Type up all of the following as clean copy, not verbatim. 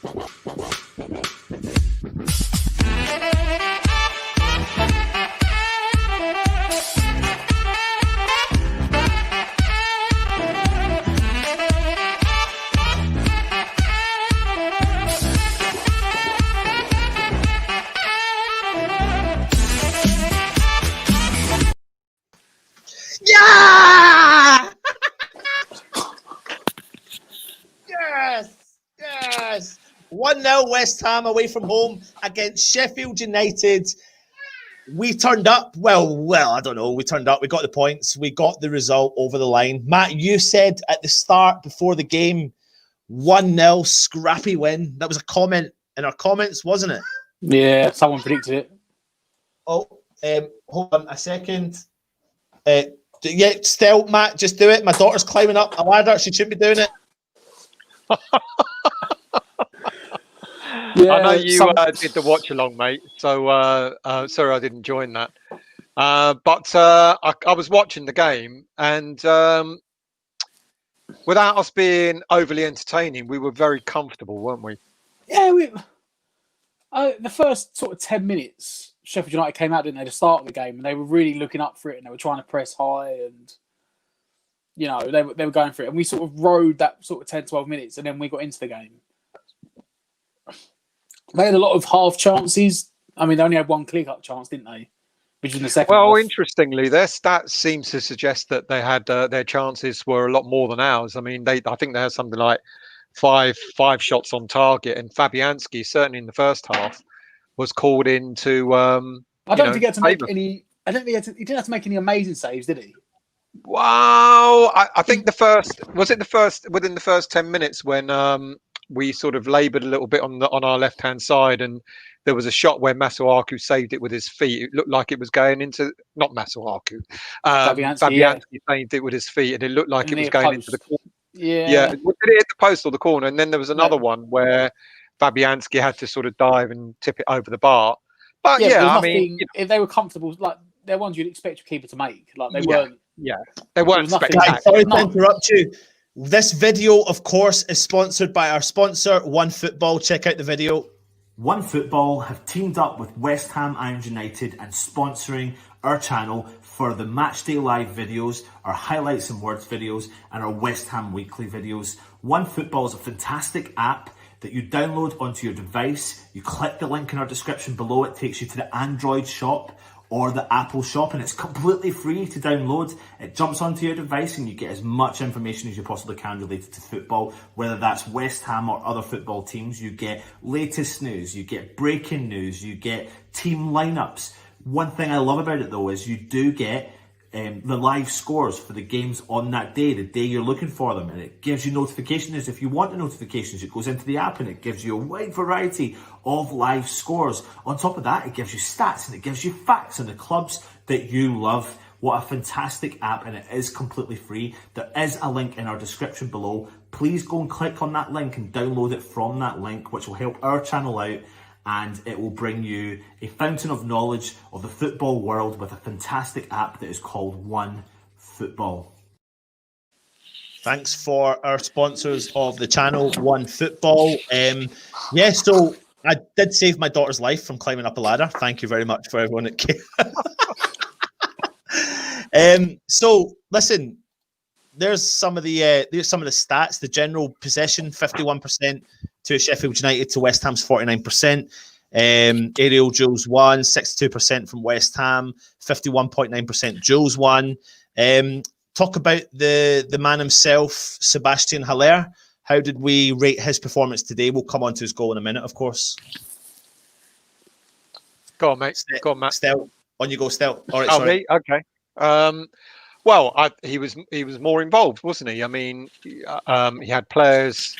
Yeah! Yes! 1-0 West Ham away from home against Sheffield United. We turned up. Well, I don't know. We turned up. We got the points. We got the result over the line. Matt, you said at the start before the game, 1-0 scrappy win. That was a comment in our comments, wasn't it? Yeah, someone predicted it. Oh, hold on a second. Yeah, still, Matt, just do it. My daughter's climbing up a ladder. She shouldn't be doing it. Yeah, I know you did the watch along, mate. So sorry I didn't join that. But I was watching the game, and without us being overly entertaining, we were very comfortable, weren't we? Yeah, the first sort of 10 minutes, Sheffield United came out, didn't they, to start the game, and they were really looking up for it, and they were trying to press high, and you know they were going for it, and we sort of rode that sort of 10-12 minutes, and then we got into the game. They had a lot of half chances. I mean, they only had one clear-cut chance, didn't they? Which was in the second half. Well, interestingly, their stats seem to suggest that they had their chances were a lot more than ours. I mean, I think they had something like five shots on target, and Fabianski, certainly in the first half, was called in to. I don't think he had to make any. I don't think he didn't have to make any amazing saves, did he? Wow, I think within the first 10 minutes when we sort of laboured a little bit on our left hand side, and there was a shot where Masuaku saved it with his feet. It looked like it was going into not Masuaku. Fabianski saved it with his feet, and it looked like it was going into the corner. Yeah. Did it hit the post or the corner? And then there was another one where Fabianski had to sort of dive and tip it over the bar. But I mean, if they were comfortable, like they're ones you'd expect your keeper to make. Like they weren't. Yeah, they weren't spectacular. Sorry to interrupt you. This video, of course, is sponsored by our sponsor, OneFootball. Check out the video. OneFootball have teamed up with West Ham Irons United and sponsoring our channel for the Matchday Live videos, our Highlights and Words videos, and our West Ham Weekly videos. OneFootball is a fantastic app that you download onto your device. You click the link in our description below. It takes you to the Android shop or the Apple shop, and it's completely free to download. It jumps onto your device and you get as much information as you possibly can related to football, whether that's West Ham or other football teams. You get latest news, you get breaking news, you get team lineups. One thing I love about it though is you do get the live scores for the games on that day, the day you're looking for them, and it gives you notifications. If you want the notifications, it goes into the app and it gives you a wide variety of live scores. On top of that, it gives you stats and it gives you facts on the clubs that you love. What a fantastic app, and it is completely free. There is a link in our description below. Please go and click on that link and download it from that link, which will help our channel out, and it will bring you a fountain of knowledge of the football world with a fantastic app that is called OneFootball. Thanks for our sponsors of the channel, OneFootball. So I did save my daughter's life from climbing up a ladder. Thank you very much for everyone that came. So listen, there's some of the stats. The general possession, 51% to Sheffield United to West Ham's 49%. Aerial duels won, 62% from West Ham, 51.9% duels won. Talk about the man himself, Sebastian Haller. How did we rate his performance today? We'll come on to his goal in a minute, of course. Go on, mate. Go on, Matt. Stel, on you go, Stel. All right, sorry. Me? Okay. Well, he was more involved, wasn't he? I mean, he had players.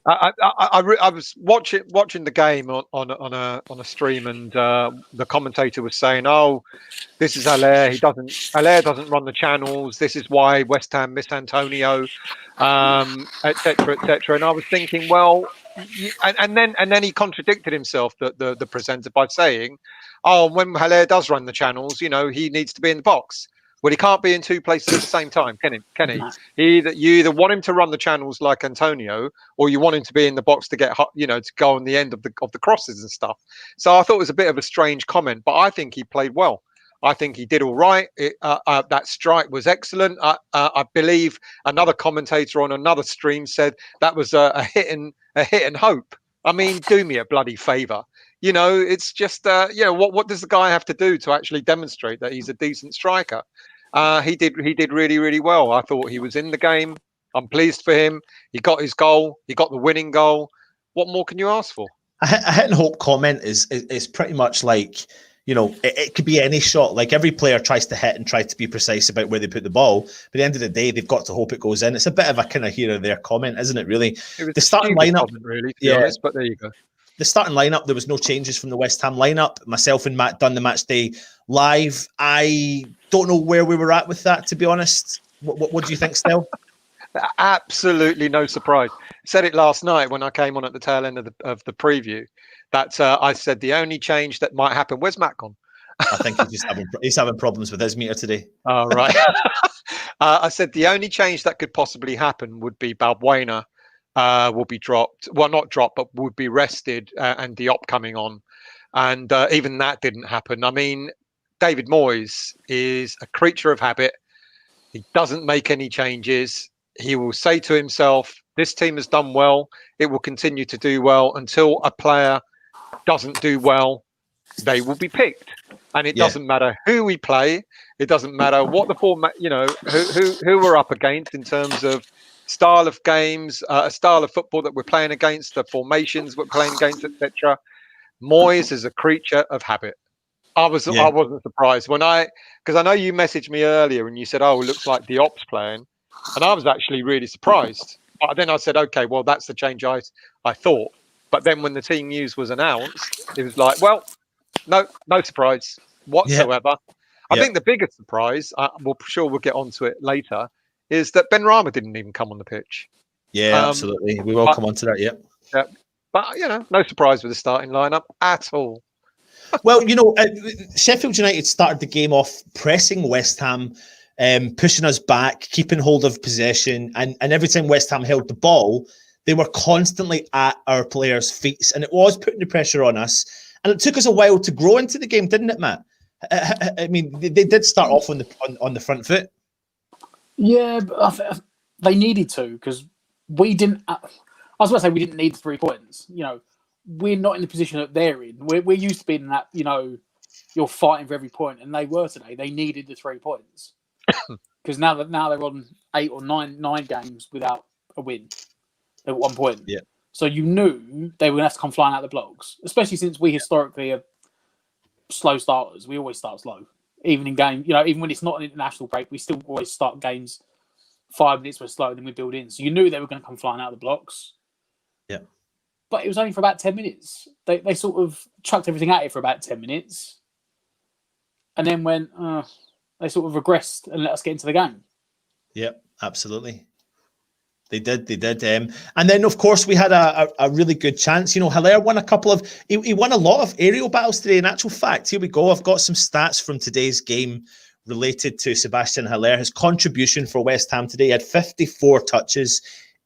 I was watching the game on a stream, and the commentator was saying, "Oh, this is Haller. Haller doesn't run the channels. This is why West Ham miss Antonio, etc., etc." And I was thinking, well, and then he contradicted himself, the presenter, by saying, "Oh, when Haller does run the channels, he needs to be in the box." Well, he can't be in two places at the same time, can he? No. You either want him to run the channels like Antonio, or you want him to be in the box to get, to go on the end of the crosses and stuff. So I thought it was a bit of a strange comment, but I think he played well. I think he did all right. That strike was excellent. I believe another commentator on another stream said that was a hit and hope. I mean, do me a bloody favour. It's just what does the guy have to do to actually demonstrate that he's a decent striker? He did really, really well. I thought he was in the game. I'm pleased for him. He got his goal. He got the winning goal. What more can you ask for? A hit and hope comment is pretty much like, it could be any shot. Like, every player tries to hit and try to be precise about where they put the ball. But at the end of the day, they've got to hope it goes in. It's a bit of a kind of here or there comment, isn't it, really? It was the starting lineup, comment, really, to be honest, but there you go. The starting lineup, there was no changes from the West Ham lineup. Myself and Matt done the match day live. I don't know where we were at with that, to be honest. What do you think, Still? Absolutely no surprise. Said it last night when I came on at the tail end of the preview. That I said the only change that might happen. Where's Matt gone? I think he's having problems with his meter today. Oh, right. I said the only change that could possibly happen would be Balbuena will be dropped. Well, not dropped, but would be rested, and Diop coming on. And even that didn't happen. I mean, David Moyes is a creature of habit. He doesn't make any changes. He will say to himself, this team has done well. It will continue to do well until a player doesn't do well. They will be picked. And it doesn't matter who we play. It doesn't matter what the format, who we're up against in terms of style of games, a style of football that we're playing against, the formations we're playing against, etc. Moyes is a creature of habit. I wasn't surprised because I know you messaged me earlier and you said, "Oh, it looks like Diop's playing," and I was actually really surprised. But then I said, "Okay, well, that's the change I thought." But then when the team news was announced, it was like, well, no surprise whatsoever. I think the biggest surprise, we'll get onto it later, is that Ben Rama didn't even come on the pitch. Yeah, absolutely. We will come on to that, yeah. But, no surprise with the starting lineup at all. Well, Sheffield United started the game off pressing West Ham, pushing us back, keeping hold of possession. And every time West Ham held the ball, they were constantly at our players' feet. And it was putting the pressure on us. And it took us a while to grow into the game, didn't it, Matt? I mean, they did start off on the front foot. Yeah, but they needed to, because we didn't. I was going to say we didn't need 3 points. We're not in the position that they're in. We're used to being in that. You're fighting for every point, and they were today. They needed the 3 points because now they're on 8 or 9 games without a win. They're at 1 point. Yeah. So you knew they were going to have to come flying out of the blocks, especially since we historically are slow starters. We always start slow. Even in game, even when it's not an international break, we still always start games 5 minutes we're slow, then we build in. So you knew they were going to come flying out of the blocks. Yeah. But it was only for about 10 minutes. They sort of chucked everything at it for about 10 minutes. And then they sort of regressed and let us get into the game. Yeah, absolutely. They did. And then, of course, we had a really good chance. Haller won he won a lot of aerial battles today. In actual fact, here we go. I've got some stats from today's game related to Sebastian Haller. His contribution for West Ham today, he had 54 touches,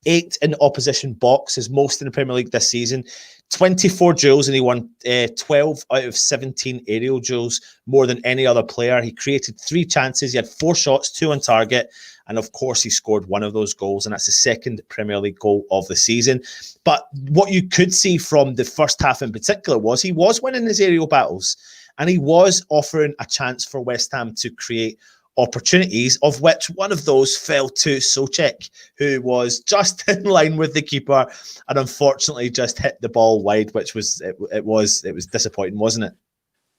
8 in the opposition box, his most in the Premier League this season. 24 duels, and he won 12 out of 17 aerial duels, more than any other player. He created 3 chances. He had 4 shots, 2 on target. And of course, he scored one of those goals, and that's the second Premier League goal of the season. But what you could see from the first half in particular was he was winning his aerial battles, and he was offering a chance for West Ham to create opportunities, of which one of those fell to Souček, who was just in line with the keeper and unfortunately just hit the ball wide, which was it was disappointing, wasn't it?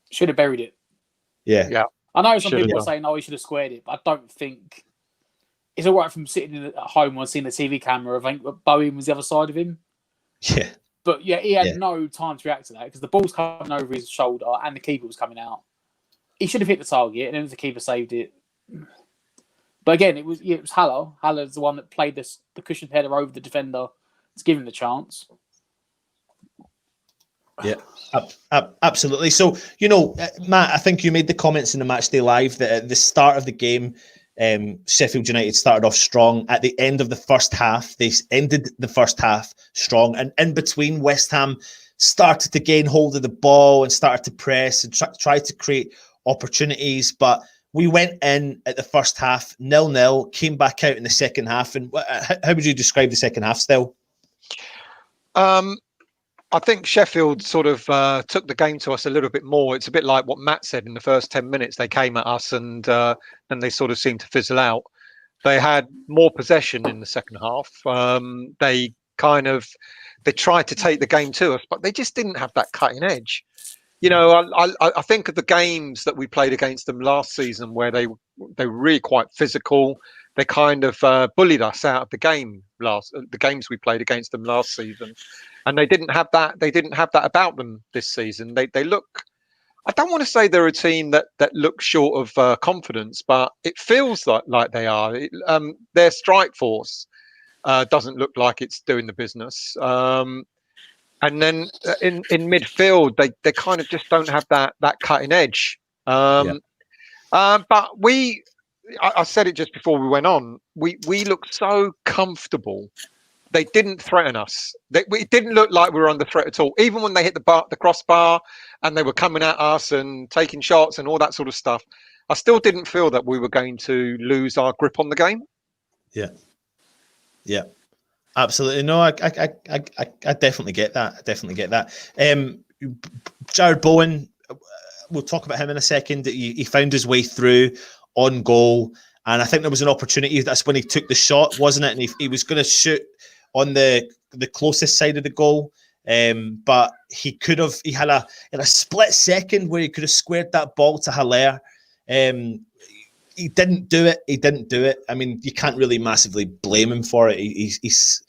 Should have buried it. Yeah. I know some people are saying, "Oh, he should have squared it," but I don't think it's all right from sitting at home and seeing the TV camera. I think Bowen was the other side of him. Yeah. But he had no time to react to that because the ball's coming over his shoulder and the keeper was coming out. He should have hit the target, and then the keeper saved it. But again, it was Haller. Haller's the one that played the cushioned header over the defender to give him the chance. Yeah, absolutely. So, Matt, I think you made the comments in the Matchday Live that at the start of the game, Sheffield United started off strong. At the end of the first half, they ended the first half strong. And in between, West Ham started to gain hold of the ball and started to press and try to create opportunities. But we went in at the first half 0-0, came back out in the second half. And how would you describe the second half still? I think Sheffield sort of took the game to us a little bit more. It's a bit like what Matt said in the first 10 minutes. They came at us and then they sort of seemed to fizzle out. They had more possession in the second half. They tried to take the game to us, but they just didn't have that cutting edge. I think of the games that we played against them last season where they were really quite physical. They kind of bullied us out of the games we played against them last season. And they didn't have that. They didn't have that about them this season. They look. I don't want to say they're a team that looks short of confidence, but it feels like they are. Their strike force doesn't look like it's doing the business. And then in midfield, they kind of just don't have that cutting edge. But I said it just before we went on. We looked so comfortable. They didn't threaten us. It didn't look like we were under threat at all. Even when they hit the crossbar and they were coming at us and taking shots and all that sort of stuff, I still didn't feel that we were going to lose our grip on the game. Yeah, absolutely. No, I definitely get that. Jared Bowen, we'll talk about him in a second. He found his way through on goal, and I think there was an opportunity. That's when he took the shot, wasn't it? And he was going to shoot on the closest side of the goal, but he had a split second where he could have squared that ball to Haller. He didn't do it. I mean, you can't really massively blame him for it. He's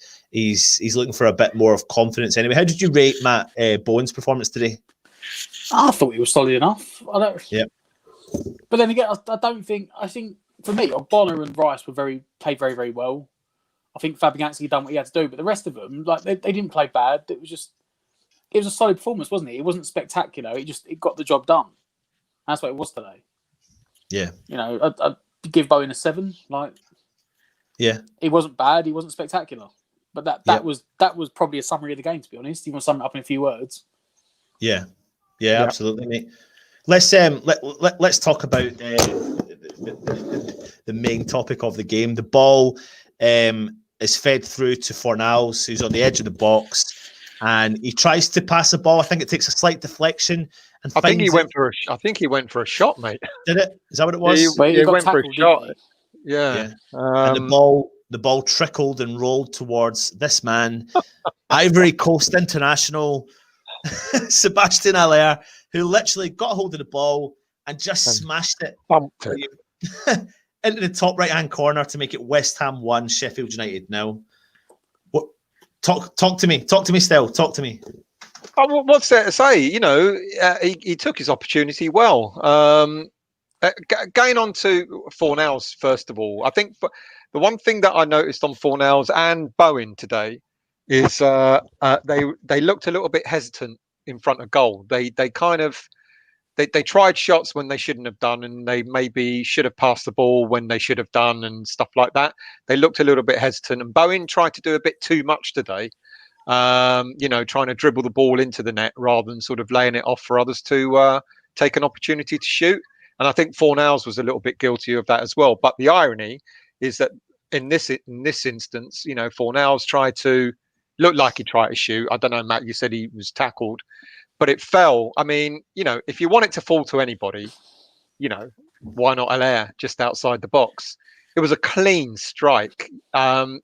looking for a bit more of confidence anyway. How did you rate Matt Bowen's performance today? I thought he was solid enough. Yeah. But then again, I think for me, Bonner and Rice played very, very well. I think Fabianski done what he had to do, but the rest of them, they didn't play bad. It was a solid performance, wasn't it? It wasn't spectacular. It got the job done. That's what it was today. Yeah. I'd give Bowen a 7. Yeah, he wasn't bad. He wasn't spectacular, but that was probably a summary of the game. To be honest, you want to sum it up in a few words. Yeah, absolutely, mate. Let's talk about the main topic of the game. The ball is fed through to Fornals, who's on the edge of the box, and he tries to pass the ball. I think it takes a slight deflection, and I think he went for a shot, mate. Did it? Is that what it was? He went for a shot. Yeah. And the ball trickled and rolled towards this man, Ivory Coast international Sebastian Haller, who literally got hold of the ball and just smashed it. Bumped it. Into the top right-hand corner to make it West Ham 1, Sheffield United 0. What? Talk to me. Talk to me still. Talk to me. Oh, what's there to say? He took his opportunity well. Going on to Fornals, first of all, I think the one thing that I noticed on Fornals and Bowen today is they looked a little bit hesitant in front of goal. They tried shots when they shouldn't have done, and they maybe should have passed the ball when they should have done, and stuff like that. They looked a little bit hesitant, and Bowen tried to do a bit too much today. Trying to dribble the ball into the net rather than sort of laying it off for others to take an opportunity to shoot. And I think Fornals was a little bit guilty of that as well. But the irony is that in this instance, Fornals tried to look like he tried to shoot. I don't know, Matt, you said he was tackled, but it fell. I mean, if you want it to fall to anybody, why not Haller just outside the box? It was a clean strike.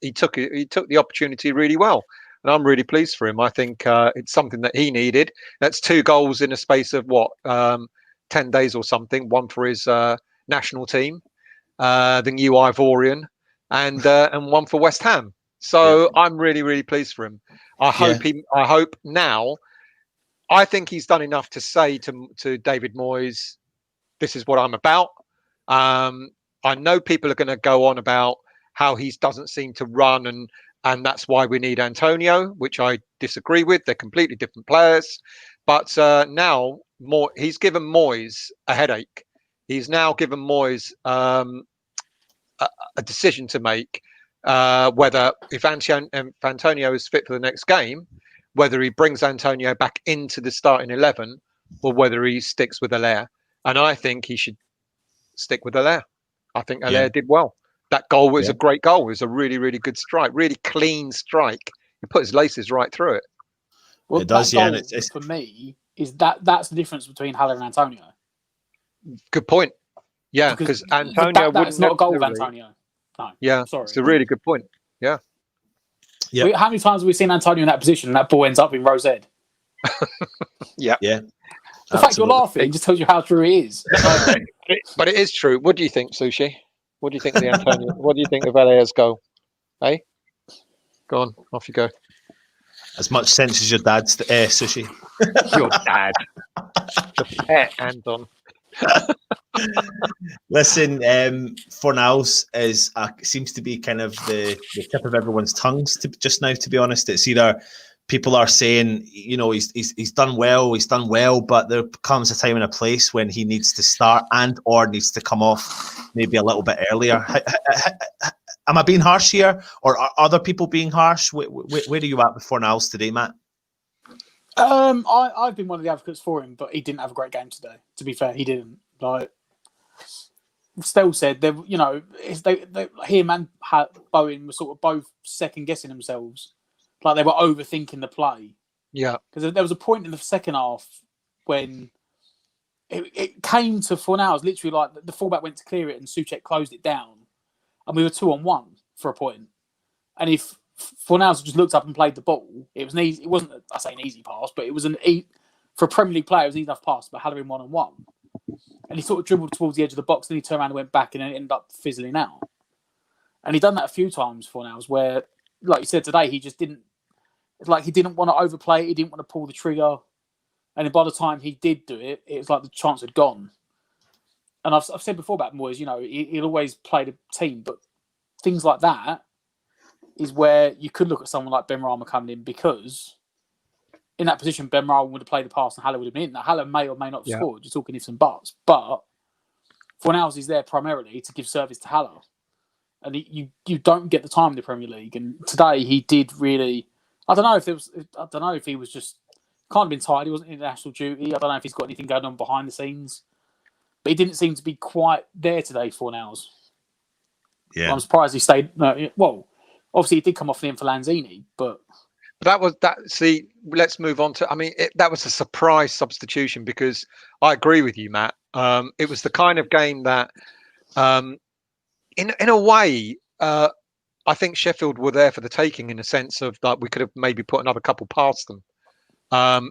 He took the opportunity really well. And I'm really pleased for him. I think it's something that he needed. That's 2 goals in a space of 10 days or something. One for his national team, the new Ivorian, and one for West Ham. So I'm really, really pleased for him. I hope now. I think he's done enough to say to David Moyes, "This is what I'm about." I know people are going to go on about how he doesn't seem to run and that's why we need Antonio, which I disagree with. They're completely different players. But now he's given Moyes a headache. He's now given Moyes a decision to make, whether if Antonio is fit for the next game, whether he brings Antonio back into the starting 11 or whether he sticks with Haller. And I think he should stick with Haller. I think Haller did well. That goal was a great goal. It was a really, really good strike, really clean strike. He put his laces right through it. Well, it does, goal, yeah. And for me, is that's the difference between Haller and Antonio. Good point. Yeah, because Antonio that's not a goal of Antonio. No, yeah, sorry. It's a really good point. Yeah. Yeah. How many times have we seen Antonio in that position and that ball ends up in Rose Ed? Yeah. The fact you're laughing just tells you how true it is. But it is true. What do you think, Sushi? What do you think of the Antonio? What do you think of Haller's goal? Hey? Go on, off you go. As much sense as your dad's Sushi. Your dad. The pet, Anton. Listen, Fornals seems to be kind of the tip of everyone's tongues just now, to be honest. It's either people are saying, you know, he's done well, but there comes a time and a place when he needs to start or needs to come off maybe a little bit earlier. Am I being harsh here, or are other people being harsh? Where are you at with Fornals today, Matt? I've been one of the advocates for him, but he didn't have a great game today. To be fair, he didn't. Like, Stell said, you know, him and Bowen were sort of both second guessing themselves, like they were overthinking the play. Yeah, because there was a point in the second half when it came to Fornals, literally like the fullback went to clear it and Souček closed it down, and we were 2-on-1 for a point. And if Fornals just looked up and played the ball, it was an easy. It wasn't, I say, an easy pass, but it was for a Premier League player, it was an easy enough pass. But Haller in 1-on-1, and he sort of dribbled towards the edge of the box, then he turned around and went back, and then it ended up fizzling out. And he'd done that a few times for Fornals, where, like you said today, he just didn't. Like, he didn't want to overplay it, he didn't want to pull the trigger, and then by the time he did do it, it was like the chance had gone. And I've said before about Moyes, you know, he'll always play the team, but things like that is where you could look at someone like Benrahma coming in, because in that position, Benrahma would have played the pass and Haller would have been in. Now, Haller may or may not have scored. You're talking ifs and buts. But Fornals is there primarily to give service to Haller. And you don't get the time in the Premier League. And today he did really... I don't know if he was just... Can't have been tired. He wasn't in international duty. I don't know if he's got anything going on behind the scenes. But he didn't seem to be quite there today, Fornals. Yeah. I'm surprised he stayed... well... Obviously, he did come off the end for Lanzini, but that was that. See, let's move on to. I mean, that was a surprise substitution, because I agree with you, Matt. It was the kind of game that, in a way, I think Sheffield were there for the taking, in a sense of that we could have maybe put another couple past them,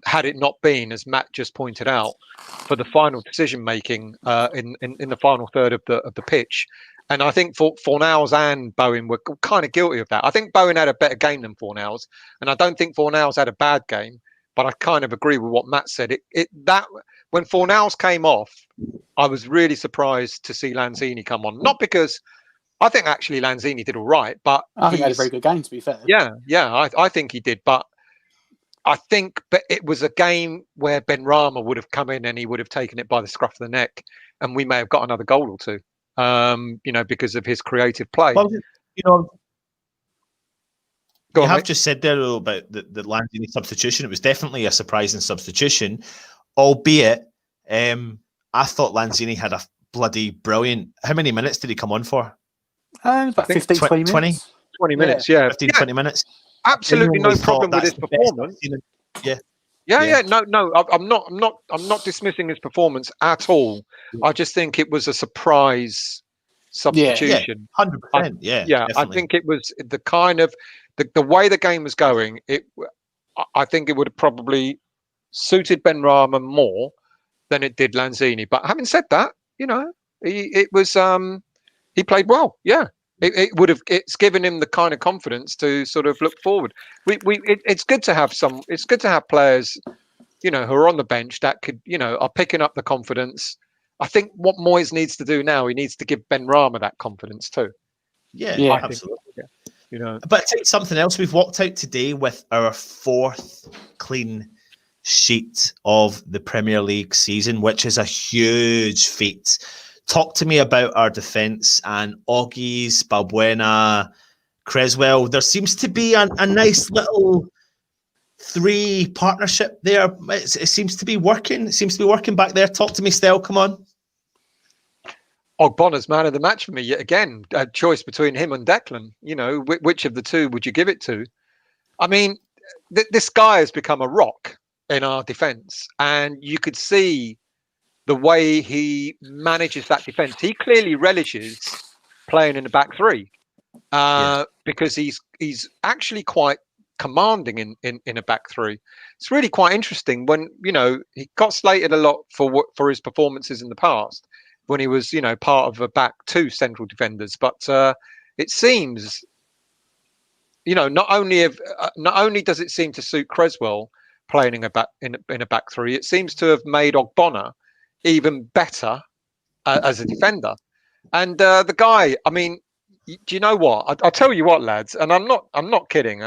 had it not been, as Matt just pointed out, for the final decision making in the final third of the pitch. And I think Fornals and Bowen were kind of guilty of that. I think Bowen had a better game than Fornals, and I don't think Fornals had a bad game. But I kind of agree with what Matt said. That when Fornals came off, I was really surprised to see Lanzini come on. Not because I think actually Lanzini did all right, but I think he had a very good game, to be fair. Yeah, I think he did. But I think it was a game where Benrahma would have come in and he would have taken it by the scruff of the neck, and we may have got another goal or two. You know, because of his creative play. Well, you know, you have just said there a little about the Lanzini substitution. It was definitely a surprising substitution, albeit I thought Lanzini had a bloody brilliant... How many minutes did he come on for? About 15, 20 minutes. 20 minutes, yeah. 15, 20 minutes. Absolutely no problem with his performance. Yeah. No. I'm not dismissing his performance at all. I just think it was a surprise substitution. 100%. Yeah. Definitely. I think it was the kind of the way the game was going. I think it would have probably suited Benrahma more than it did Lanzini. But having said that, you know, he played well. Yeah. It's given him the kind of confidence to sort of look forward. It's good to have it's good to have players, you know, who are on the bench that could, you know, are picking up the confidence. I think what Moyes needs to do now, he needs to give Benrahma that confidence too. Yeah, absolutely. You know, but it's something else. We've walked out today with our fourth clean sheet of the Premier League season, which is a huge feat. Talk to me about our defence and Oggies, Balbuena, Cresswell. There seems to be a nice little three partnership there. It seems to be working. It seems to be working back there. Talk to me, Stel. Come on. Ogbona's man of the match for me yet again. A choice between him and Declan. You know, which of the two would you give it to? I mean, this guy has become a rock in our defence, and you could see the way he manages that defence. He clearly relishes playing in the back three because he's actually quite commanding in a back three. It's really quite interesting when, you know, he got slated a lot for his performances in the past when he was, you know, part of a back two central defenders. But it seems, you know, not only does it seem to suit Cresswell playing in a back three, it seems to have made Ogbonna even better as a defender. And the guy, I mean, do you know what? I'll tell you what, lads, and I'm not kidding.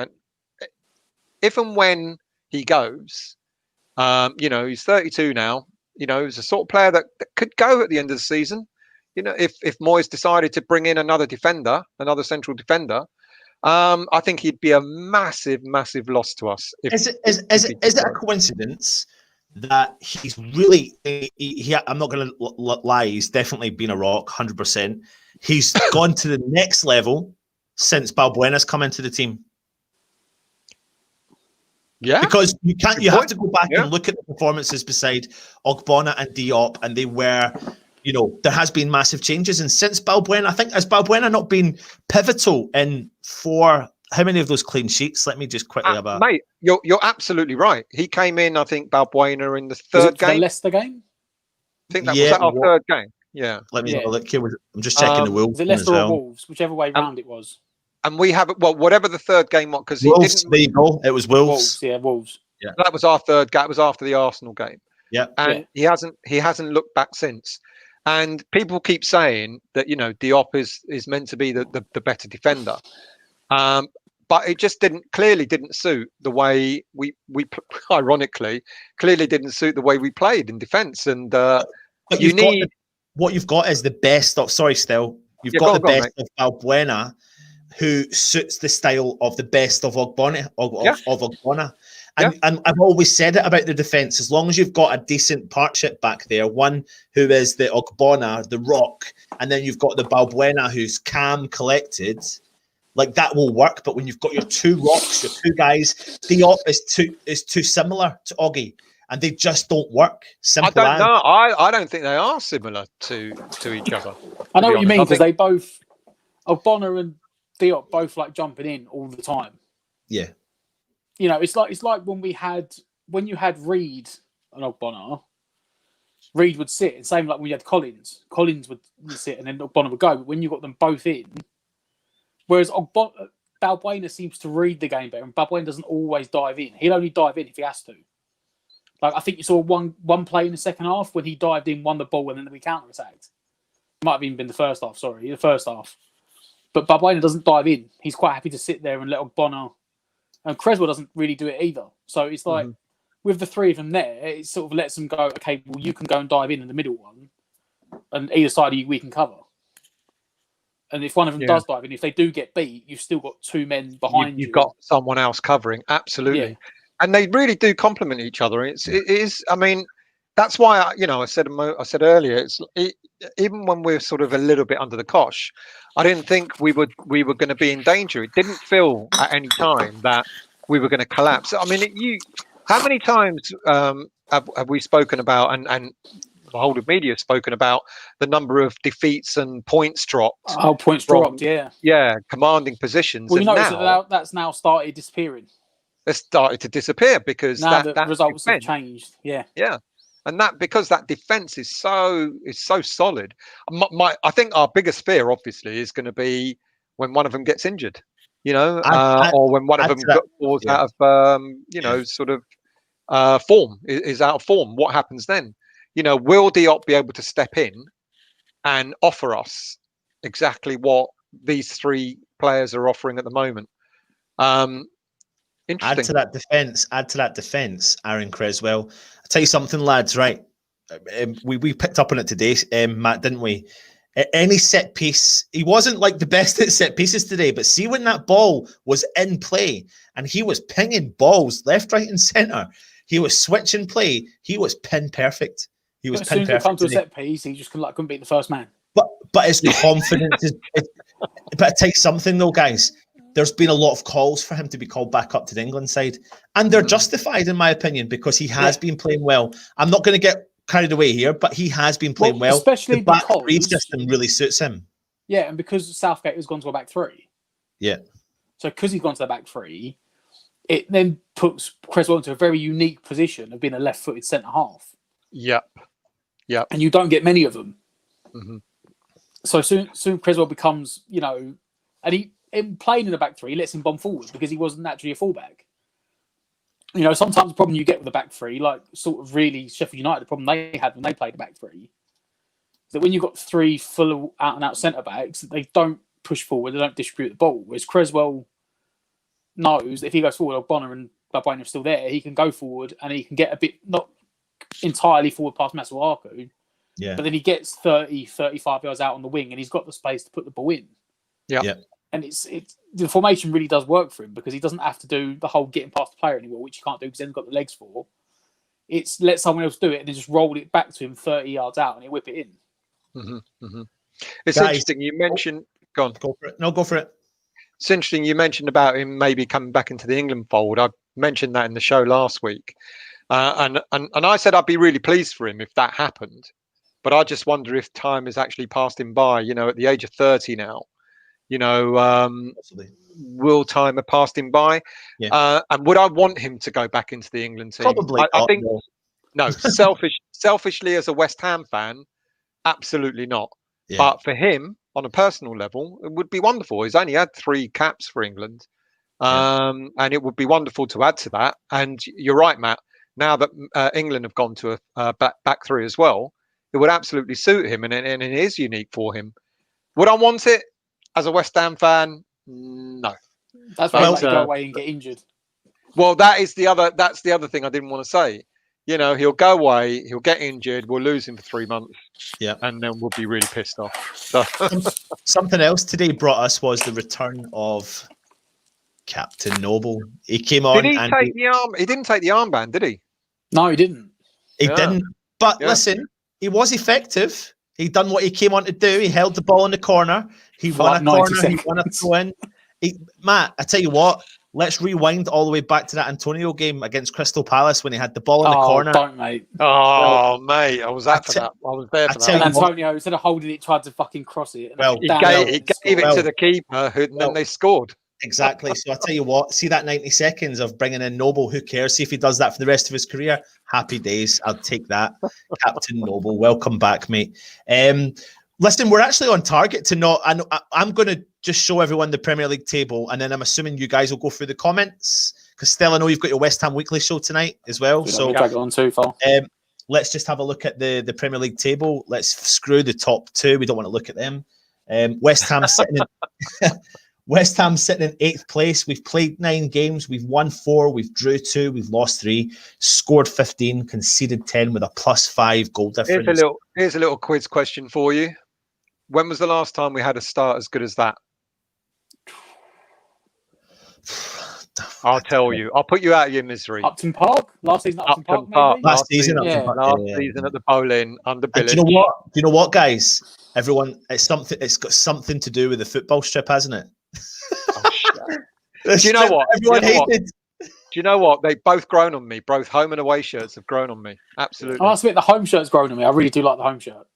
If and when he goes, you know, he's 32 now. You know, he's a sort of player that could go at the end of the season. You know, if Moyes decided to bring in another defender, another central defender, I think he'd be a massive, massive loss to us. Is it a coincidence that he's really? I'm not going to lie. He's definitely been a rock, 100%. He's gone to the next level since Balbuena's come into the team. Yeah, because you have to go back and look at the performances beside Ogbonna and Diop, and they were, you know, there has been massive changes. And since Balbuena, I think, has Balbuena not been pivotal in for how many of those clean sheets? Let me just quickly have a... Mate, you're absolutely right. He came in, I think, Balbuena in the third game. The Leicester game? I think that was our third game. Yeah. Let me have a look here. I'm just checking the Wolves. Was it Leicester or Wolves? Whichever way round it was. And we have, well, whatever the third game was, because Wolves, there you go. It was Wolves. Wolves. Yeah, that was our third game. It was after the Arsenal game. Yeah, and he hasn't looked back since. And people keep saying that, you know, Diop is meant to be the better defender, but it just clearly didn't suit the way we ironically clearly didn't suit the way we played in defence. And but what you've got is the best of. Sorry, Stel. You've got the best of Balbuena, who suits the style of the best of Ogbonna. And I've always said it about the defence. As long as you've got a decent partnership back there, one who is the Ogbonna, the rock, and then you've got the Balbuena who's calm, collected, like that will work. But when you've got your two rocks, your two guys, Diop is too similar to Oggy, and they just don't work. Simple. I don't know. I don't think they are similar to each other. I know what you mean, because they both, Ogbonna and Diop both like jumping in all the time. Yeah. You know, it's like when you had Reed and Ogbonna, Reed would sit, and same like when you had Collins would sit and then Ogbonna would go. But when you got them both in, whereas Balbuena seems to read the game better, and Balbuena doesn't always dive in. He'll only dive in if he has to. Like I think you saw one play in the second half when he dived in, won the ball, and then we counter-attacked. Might have even been the first half. But Balbuena doesn't dive in. He's quite happy to sit there and let Ogbonna. And Cresswell doesn't really do it either. So it's like, with the three of them there, it sort of lets them go, okay, well, you can go and dive in the middle one, and either side of you, we can cover. And if one of them does dive in, if they do get beat, you've still got two men behind you. You've got someone else covering, absolutely. Yeah. And they really do complement each other. It is, I mean, that's why, I said earlier, even when we're sort of a little bit under the cosh, I didn't think we were going to be in danger. It didn't feel at any time that we were going to collapse. I mean, how many times have we spoken about, and the whole of media have spoken about the number of defeats and points dropped? Oh, points dropped, yeah. Yeah, commanding positions. Well, you notice that's now started disappearing. It's started to disappear because now the results have changed. Yeah. Yeah. And that because that defense is so solid. I think our biggest fear, obviously, is going to be when one of them gets injured, or when one of them falls out of, sort of form, is out of form. What happens then? Will Diop be able to step in and offer us exactly what these three players are offering at the moment? Interesting. Add to that defence, Aaron Cresswell. I'll tell you something, lads, right? We picked up on it today, Matt, didn't we? Any set piece, he wasn't like the best at set pieces today, but see when that ball was in play and he was pinging balls left, right, and centre. He was switching play. He was pin perfect. He was as pin soon as it perfect. comes to a set piece, he just couldn't beat the first man. But his confidence is. But I tell you something though, guys. There's been a lot of calls for him to be called back up to the England side, and they're justified in my opinion because he has been playing well. I'm not going to get carried away here, but he has been playing well. Especially the back because three system really suits him. Yeah, and because Southgate has gone to a back three. Yeah. So because he's gone to the back three, it then puts Cresswell into a very unique position of being a left-footed centre half. Yep. And you don't get many of them. Mm-hmm. So soon Cresswell becomes, and he playing in the back three, he lets him bomb forward because he wasn't naturally a fullback. Sometimes the problem you get with the back three, like sort of really Sheffield United, the problem they had when they played the back three, is that when you've got three full out-and-out centre-backs, they don't push forward, they don't distribute the ball. Whereas Cresswell knows if he goes forward, Bonner and Balbuena are still there, he can go forward and he can get a bit, not entirely forward past Masuaku, but then he gets 30, 35 yards out on the wing and he's got the space to put the ball in. Yeah. And it's the formation really does work for him because he doesn't have to do the whole getting past the player anymore, which he can't do because he hasn't got the legs for. It's let someone else do it and then just roll it back to him 30 yards out and he'll whip it in. Mm-hmm. Mm-hmm. It's interesting. You mentioned... Go on. Go for it. No, go for it. It's interesting you mentioned about him maybe coming back into the England fold. I mentioned that in the show last week. And I said I'd be really pleased for him if that happened. But I just wonder if time has actually passed him by, at the age of 30 now. Will time have passed him by? Yeah. And would I want him to go back into the England team? Probably I think no. Selfishly as a West Ham fan, absolutely not. Yeah. But for him, on a personal level, it would be wonderful. He's only had 3 caps for England. And it would be wonderful to add to that. And you're right, Matt. Now that England have gone to a back three as well, it would absolutely suit him, and it is unique for him. Would I want it as a West Ham fan? No. That's why he'll go away and get injured. Well, that's the other thing I didn't want to say. He'll go away, he'll get injured, we'll lose him for 3 months, and then we'll be really pissed off. So. Something else today brought us was the return of Captain Noble. He came on. Did he take the arm? He didn't take the armband, did he? No, he didn't. He didn't. But listen, he was effective. He done what he came on to do. He held the ball in the corner. He won a corner. Seconds. He won a throw-in. Matt, I tell you what. Let's rewind all the way back to that Antonio game against Crystal Palace when he had the ball in the corner. Don't, mate. Mate, I was there for that. I was there for that. And Antonio, instead of holding it, tried to fucking cross it. He gave it to the keeper, and then they scored. Exactly. So I tell you what, see that 90 seconds of bringing in Noble, who cares? See if he does that for the rest of his career. Happy days. I'll take that. Captain Noble, welcome back, mate. Listen, we're actually on target to not... I'm going to just show everyone the Premier League table, and then I'm assuming you guys will go through the comments, because Stella, I know you've got your West Ham Weekly show tonight as well. So drag it on too far. Let's just have a look at the Premier League table. Let's screw the top 2. We don't want to look at them. West Ham sitting in... West Ham sitting in 8th place. We've played 9 games. We've won 4. We've drew 2. We've lost 3. Scored 15. Conceded 10 with a +5 goal difference. Here's a little quiz question for you. When was the last time we had a start as good as that? I'll tell you. I'll put you out of your misery. Upton Park? Last season Upton Park, maybe? Last season at the Bowling under Billich. Do you know what, guys? Everyone, it's got something to do with the football strip, hasn't it? Do you know what? Everyone hated. Do you know what? They've both grown on me. Both home and away shirts have grown on me. Absolutely. I must admit, the home shirt's grown on me. I really do like the home shirt.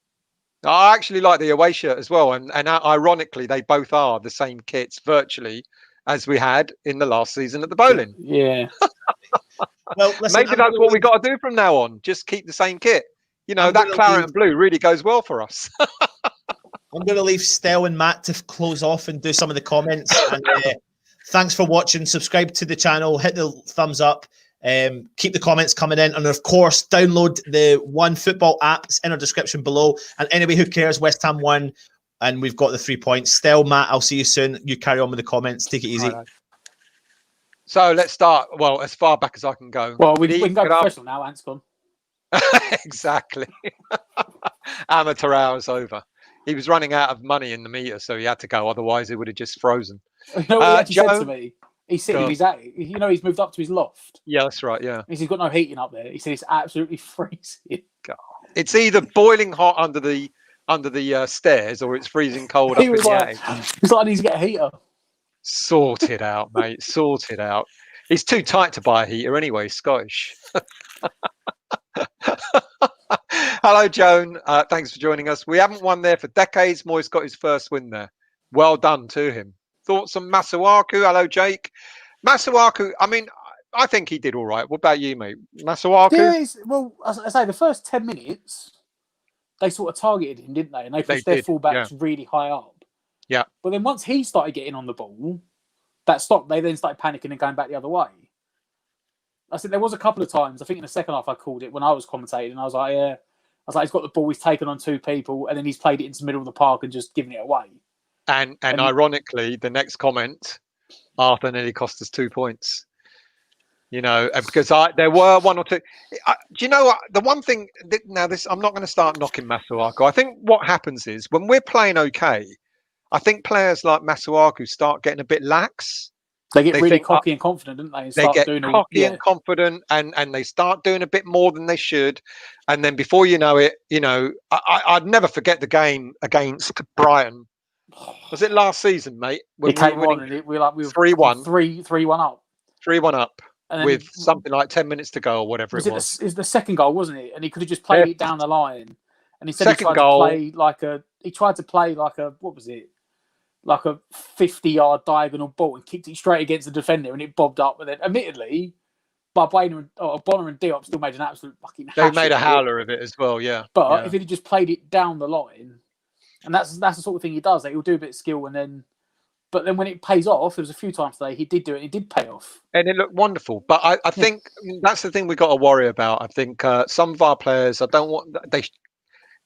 I actually like the away shirt as well. And ironically, they both are the same kits virtually as we had in the last season at the Bowling. Yeah. Well, listen, maybe that's what we got to do from now on. Just keep the same kit. That claret and blue really goes well for us. I'm going to leave Stel and Matt to close off and do some of the comments. And thanks for watching. Subscribe to the channel. Hit the thumbs up. Keep the comments coming in. And, of course, download the OneFootball app. It's in our description below. And anyway, who cares? West Ham won. And we've got the 3 points. Stel, Matt, I'll see you soon. You carry on with the comments. Take it easy. So let's start. Well, as far back as I can go. Well, we can go professional now. Ant's gone. Exactly. Amateur hours over. He was running out of money in the meter, so he had to go. Otherwise, it would have just frozen. You know what he actually said to me? He's sitting in his attic. You know, he's moved up to his loft. Yeah, that's right. Yeah. He's got no heating up there. He said it's absolutely freezing. God. It's either boiling hot under the stairs, or it's freezing cold up in the attic. He's like, I need to get a heater. Sort it out, mate. Sort it out. He's too tight to buy a heater anyway. Scottish. Hello, Joan. Thanks for joining us. We haven't won there for decades. Moyes got his first win there. Well done to him. Thoughts on Masuaku? Hello, Jake. Masuaku, I mean, I think he did all right. What about you, mate? Masuaku? Yeah, well, as I say, the first 10 minutes, they sort of targeted him, didn't they? And they pushed their fullbacks really high up. Yeah. But then once he started getting on the ball, that stopped. They then started panicking and going back the other way. I said there was a couple of times, I think in the second half I called it when I was commentating, and I was like, yeah. I was like, he's got the ball, he's taken on two people, and then he's played it into the middle of the park and just given it away. And ironically, the next comment, Arthur nearly cost us 2 points. You know, because there were one or two. Do you know what? The one thing, I'm not going to start knocking Masuaku. I think what happens is when we're playing okay, I think players like Masuaku start getting a bit lax. They get really cocky and confident, don't they? They get cocky and confident, and they start doing a bit more than they should. And then before you know it, you know, I'd never forget the game against Brighton. Was it last season, mate? It came on and we were 3-1. 3-1 up. 3-1 up with something like 10 minutes to go or whatever it was. It was the second goal, wasn't it? And he could have just played it down the line. And he said he tried to play like a what was it? Like a 50-yard diagonal ball and kicked it straight against the defender and it bobbed up. And then, admittedly, Bonner and Diop still made an absolute fucking hash. They made a howler of it as well, yeah. But if he'd just played it down the line, and that's the sort of thing he does. He'll do a bit of skill and then... But then when it pays off, there was a few times today he did do it and it did pay off. And it looked wonderful. But I think that's the thing we've got to worry about. I think some of our players,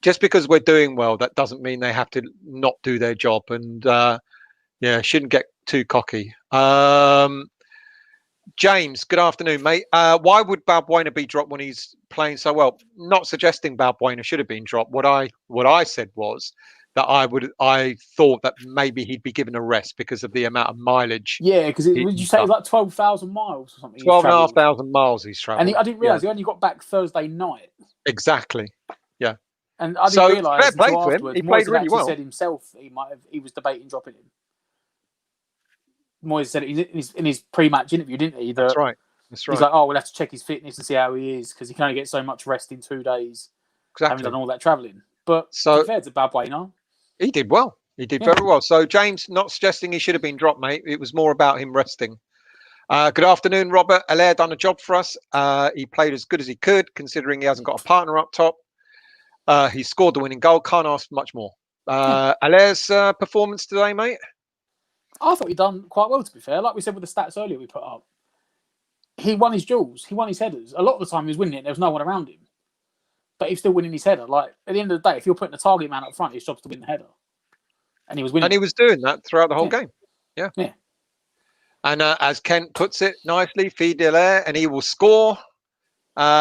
just because we're doing well, that doesn't mean they have to not do their job. And shouldn't get too cocky. James, good afternoon, mate. Why would Balbuena be dropped when he's playing so well? Not suggesting Balbuena should have been dropped. What I said was that I thought that maybe he'd be given a rest because of the amount of mileage. Yeah, because would you say it was like 12,000 miles or something? 12,500 miles he's travelled. And I didn't realise he only got back Thursday night. Exactly. Yeah. And I didn't realise until afterwards. He played really well. Said himself he was debating dropping him. Moyes said it in his pre-match interview, didn't he? That's right. He's like, oh, we'll have to check his fitness and see how he is because he can only get so much rest in 2 days. Exactly. Having done all that travelling. But to be fair to Balbuena, he did well. He did very well. So James, not suggesting he should have been dropped, mate. It was more about him resting. Good afternoon, Robert. Haller done a job for us. He played as good as he could, considering he hasn't got a partner up top. He scored the winning goal. Can't ask for much more. Haller's performance today, mate? I thought he'd done quite well, to be fair. Like we said with the stats earlier we put up. He won his duels. He won his headers. A lot of the time he was winning it. There was no one around him. But he was still winning his header. Like, at the end of the day, if you're putting a target man up front, his job's to win the header. And he was winning. And he was doing that throughout the whole game. Yeah. Yeah. And as Kent puts it nicely, feed Haller, and he will score.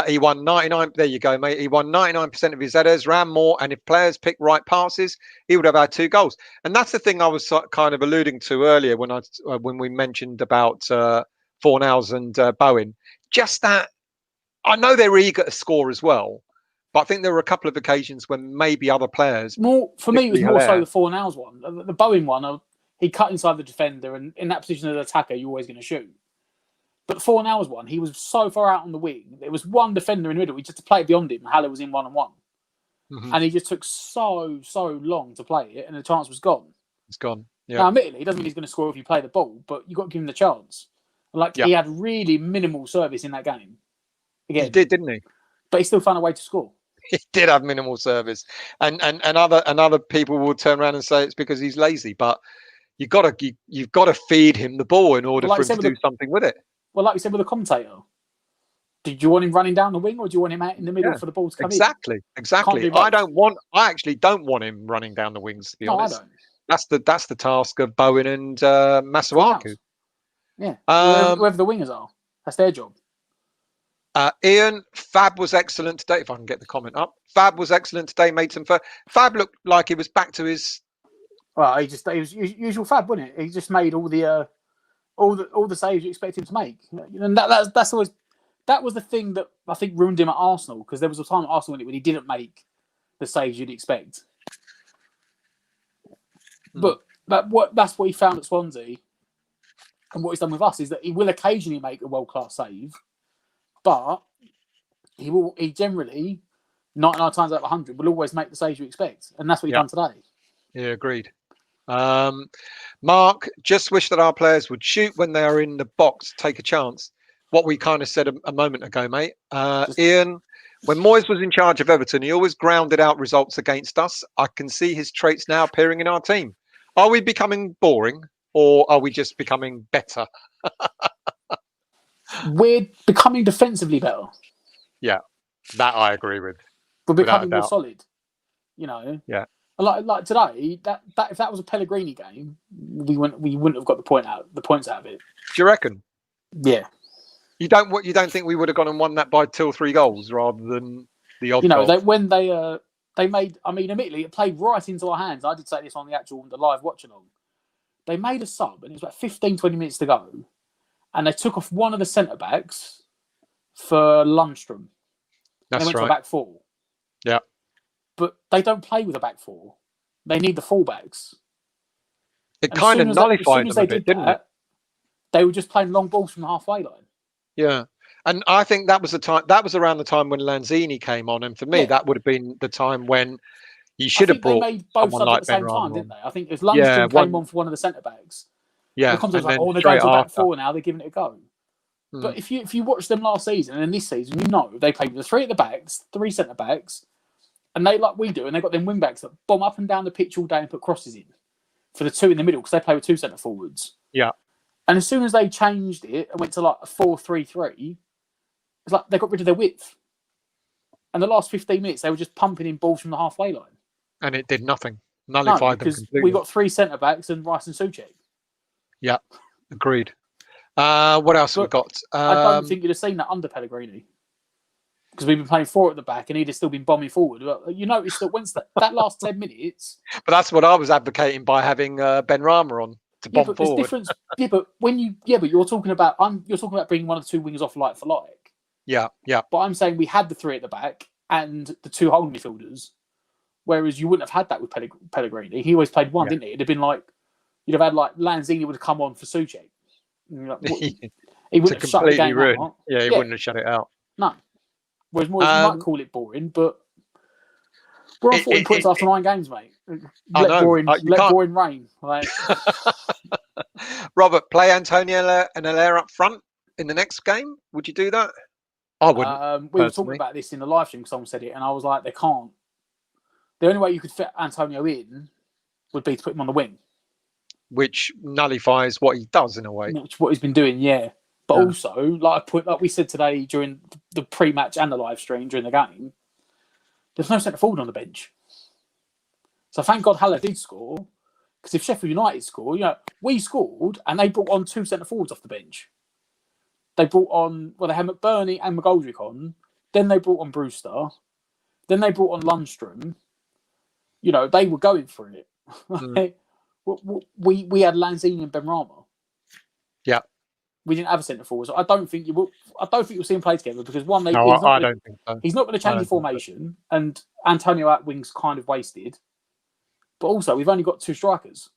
He won 99. There you go, mate. He won 99% of his headers, ran more, and if players pick right passes, he would have had 2 goals. And that's the thing I was kind of alluding to earlier when we mentioned about Fornals and Bowen. Just that I know they're eager to score as well, but I think there were a couple of occasions when maybe other players. For me, it was more so the Fornals one. The Bowen one, he cut inside the defender, and in that position of the attacker, you're always going to shoot. But the Fornals one, he was so far out on the wing. There was one defender in the middle. He just to play it beyond him. Haller was in 1-on-1. Mm-hmm. And he just took so long to play it, and the chance was gone. It's gone. Yeah. Now, admittedly, it doesn't mean he's going to score if you play the ball, but you've got to give him the chance. He had really minimal service in that game. Again, he did, didn't he? But he still found a way to score. He did have minimal service, and other people will turn around and say it's because he's lazy. But you've got to feed him the ball in order for him to do something with it. Well, like we said with the commentator, did you want him running down the wing, or do you want him out in the middle for the ball to come in? Exactly. I actually don't want him running down the wings. To be honest, I don't. That's the task of Bowen and Masuaku. Yeah, Um, whoever the wingers are, that's their job. Ian, Fab was excellent today. If I can get the comment up, Fab was excellent today. Made some. Fab looked like he was back to his. Well, he was usual Fab, wasn't it? He just made all the saves you expect him to make, and that's always that was the thing that I think ruined him at Arsenal, because there was a time at Arsenal when he didn't make the saves you'd expect. But that's what he found at Swansea, and what he's done with us is that he will occasionally make a world-class save, but he generally 99 times out of 100 will always make the saves you expect, and that's what he's done today. Yeah, agreed. Mark, just wish that our players would shoot when they are in the box, take a chance. What we kind of said a moment ago, mate. Ian, when Moyes was in charge of Everton, he always grounded out results against us. I can see his traits now appearing in our team. Are we becoming boring, or are we just becoming better? We're becoming defensively better. Yeah, that I agree with. We're becoming more solid. Yeah. Like today, that if that was a Pellegrini game, we wouldn't have got the points out of it. Do you reckon? Yeah. You don't think we would have gone and won that by 2 or 3 goals rather than the odd goal? When they made, immediately it played right into our hands. I did say this on the live watch along. They made a sub, and it was about 15, 20 minutes to go, and they took off one of the centre backs for Lundstrom. That's they went right. to a back 4. Yeah. But they don't play with a back 4. They need the fullbacks. It kind of nullified them a bit, didn't it? They were just playing long balls from the halfway line. Yeah. And I think that was around the time when Lanzini came on. And for me, that would have been the time when you should have brought they made both someone like at the same Ben time, Rama didn't they? I think if Lundstrom came on for one of the centre backs, yeah, the was like, they're going to back 4 now, they're giving it a go. Hmm. But if you watch them last season and then this season, they played with the 3 at the backs, 3 centre backs, and they, like we do, and they've got them wing backs that bomb up and down the pitch all day and put crosses in for the 2 in the middle, because they play with 2 centre forwards. Yeah. And as soon as they changed it and went to like a 4-3-3, it's like they got rid of their width. And the last 15 minutes, they were just pumping in balls from the halfway line. And it did nothing. Nullified them completely. We got 3 centre backs and Rice and Souček. Yeah, agreed. What else have we got? I don't think you'd have seen that under Pellegrini, because we've been playing 4 at the back and he'd have still been bombing forward. But you notice that once that last 10 minutes. But that's what I was advocating by having Ben Rama on to bomb forward. Difference. But you're talking about bringing one of the 2 wingers off like for like. Yeah. But I'm saying we had the 3 at the back and the 2 holding midfielders, whereas you wouldn't have had that with Pellegrini. He always played 1, didn't he? It'd have been like you'd have had like Lanzini would have come on for Souček. Like, he wouldn't have shut the game out. Yeah, he wouldn't have shut it out. No. Whereas you might call it boring, but we're on 14 points after 9 games, mate. Let boring reign. Like... Robert, play Antonio and Haller up front in the next game. Would you do that? I wouldn't. We were talking about this in the live stream. Someone said it, and I was like, they can't. The only way you could fit Antonio in would be to put him on the wing, which nullifies what he does in a way. Which what he's been doing, yeah. But also, like we said today during the pre-match and the live stream during the game, there's no centre forward on the bench. So thank God Haller did score, because if Sheffield United score, we scored and they brought on 2 centre forwards off the bench. They brought on, they had McBurney and McGoldrick on. Then they brought on Brewster. Then they brought on Lundstrom. They were going for it. We had Lanzini and Ben Rama. Yeah. We didn't have a centre forward. So I don't think you'll see them play together, because one, I don't think so. He's not going to change the formation, and Antonio at wing's kind of wasted. But also, we've only got 2 strikers.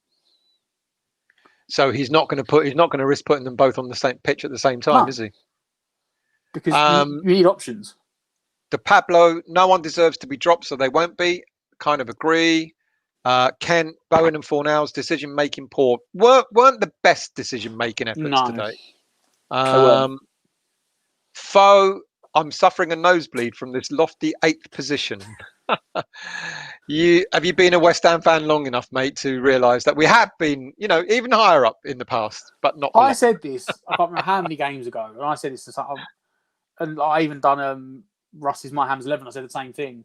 So he's not going to risk putting them both on the same pitch at the same time, is he? Because you need options. The Pablo, no one deserves to be dropped, so they won't be. Kind of agree. Kent, Bowen and Fornell's decision-making poor. Weren't the best decision-making efforts today. Foe, I'm suffering a nosebleed from this lofty 8th position. Have you been a West Ham fan long enough, mate, to realise that we have been, even higher up in the past, but not. I said this. I can't remember how many games ago, and I said this to someone, and I even done Russ's My Hams 11. I said the same thing.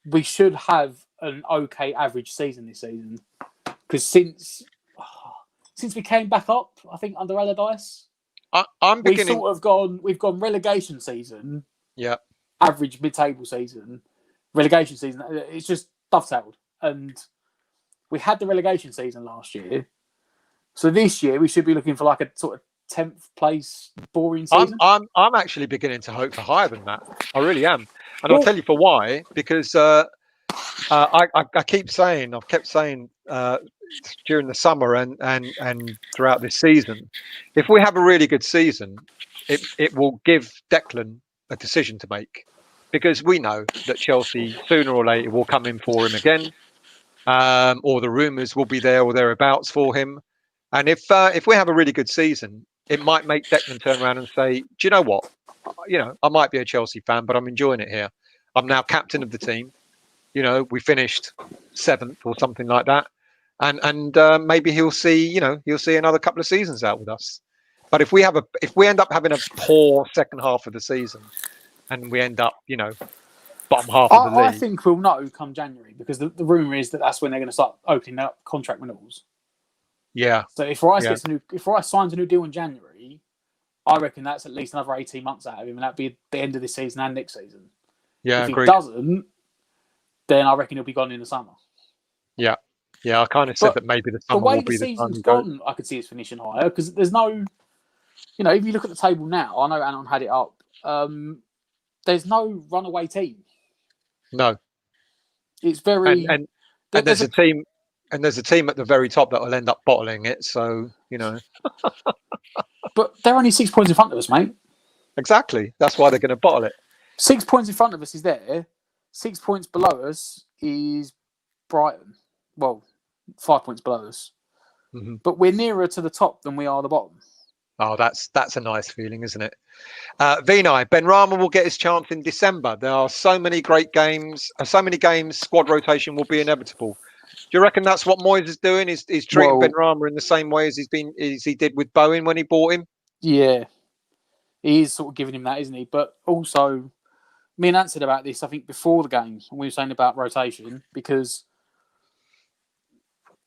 We should have an okay average season this season, because since since we came back up, I think under Allardyce, I'm beginning. We've gone relegation season. Yeah. Average mid-table season, relegation season. It's just dovetailed, and we had the relegation season last year. So this year we should be looking for like a sort of 10th place boring season. I'm actually beginning to hope for higher than that. I really am, and I'll tell you for why. Because I've kept saying during the summer and throughout this season, if we have a really good season, it will give Declan a decision to make, because we know that Chelsea sooner or later will come in for him again, or the rumours will be there or thereabouts for him. And if we have a really good season, it might make Declan turn around and say, do you know what? I might be a Chelsea fan, but I'm enjoying it here. I'm now captain of the team. We finished 7th or something like that. And maybe he'll see another couple of seasons out with us. But if we end up having a poor second half of the season, and we end up, bottom half of the league, I think we'll know come January, because the rumor is that's when they're going to start opening up contract renewals. Yeah. So if Rice signs a new deal in January, I reckon that's at least another 18 months out of him, and that'd be the end of this season and next season. Yeah. If agreed. he doesn't, then I reckon he'll be gone in the summer. Yeah. Yeah. I kind of said that maybe the summer will be the time to go. I could see us finishing higher, because there's no, if you look at the table now, I know Anon had it up. There's no runaway team. No. It's very and there's a team. And there's a team at the very top that will end up bottling it. So, But they're only 6 points in front of us, mate. Exactly. That's why they're going to bottle it. 6 points in front of us is there. 6 points below us is Brighton. Well, 5 points below us. Mm-hmm. But we're nearer to the top than we are the bottom. Oh, that's a nice feeling, isn't it? Vinay, Benrahma will get his chance in December. There are so many great games. So many games, squad rotation will be inevitable. Do you reckon that's what Moyes is doing? Is treating Benrahma in the same way as he did with Bowen when he bought him? Yeah, he is sort of giving him that, isn't he? But also, me and Ant said about this, I think, before the game, when we were saying about rotation, because